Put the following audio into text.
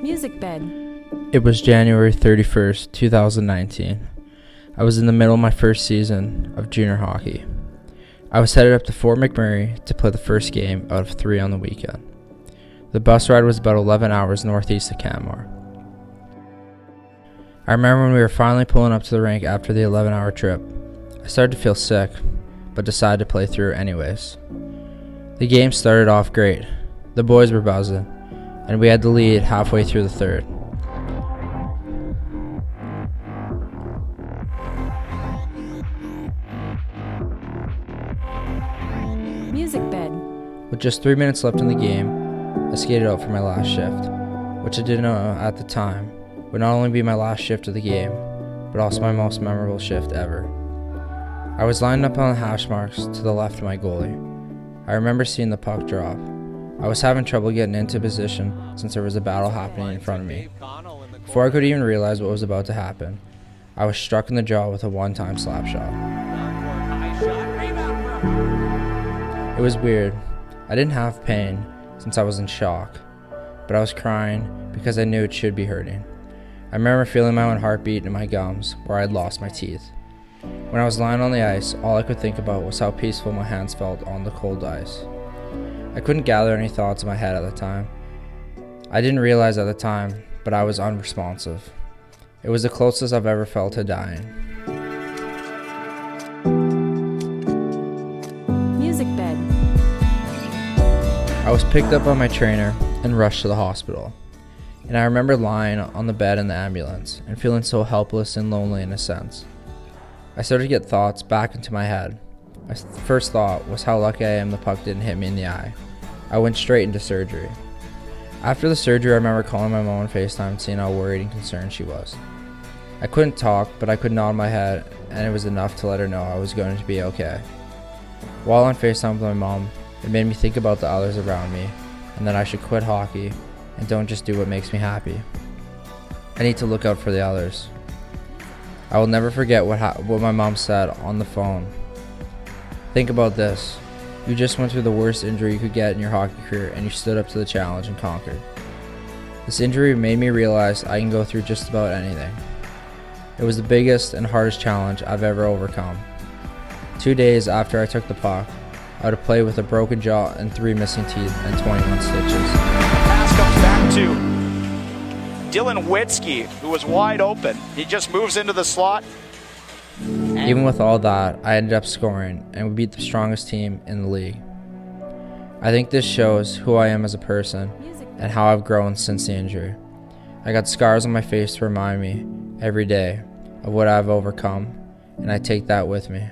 Music bed. It was January 31st, 2019. I was in the middle of my first season of junior hockey. I was headed up to Fort McMurray to play the first game out of 3 on the weekend. The bus ride was about 11 hours northeast of Canmore. I remember when we were finally pulling up to the rink after the 11-hour trip. I started to feel sick, but decided to play through anyways. The game started off great. The boys were buzzing, and we had the lead halfway through the third. Music bed. With just 3 minutes left in the game, I skated out for my last shift, which I didn't know at the time would not only be my last shift of the game, but also my most memorable shift ever. I was lined up on the hash marks to the left of my goalie. I remember seeing the puck drop. I was having trouble getting into position since there was a battle happening in front of me. Before I could even realize what was about to happen, I was struck in the jaw with a one-time slap shot. It was weird. I didn't have pain since I was in shock, but I was crying because I knew it should be hurting. I remember feeling my own heartbeat in my gums where I had lost my teeth. When I was lying on the ice, all I could think about was how peaceful my hands felt on the cold ice. I couldn't gather any thoughts in my head at the time. I didn't realize at the time, but I was unresponsive. It was the closest I've ever felt to dying. Music bed. I was picked up by my trainer and rushed to the hospital. And I remember lying on the bed in the ambulance and feeling so helpless and lonely in a sense. I started to get thoughts back into my head. My first thought was how lucky I am the puck didn't hit me in the eye. I went straight into surgery. After the surgery, I remember calling my mom on FaceTime and seeing how worried and concerned she was. I couldn't talk, but I could nod my head, and it was enough to let her know I was going to be okay. While on FaceTime with my mom, it made me think about the others around me, and that I should quit hockey and don't just do what makes me happy. I need to look out for the others. I will never forget what my mom said on the phone. Think about this. You just went through the worst injury you could get in your hockey career, and you stood up to the challenge and conquered. This injury made me realize I can go through just about anything. It was the biggest and hardest challenge I've ever overcome. 2 days after I took the puck, I would have played with a broken jaw and 3 missing teeth and 21 stitches. Pass comes back to Dylan Witzke, who was wide open. He just moves into the slot. Even with all that, I ended up scoring, and we beat the strongest team in the league. I think this shows who I am as a person and how I've grown since the injury. I got scars on my face to remind me every day of what I've overcome, and I take that with me.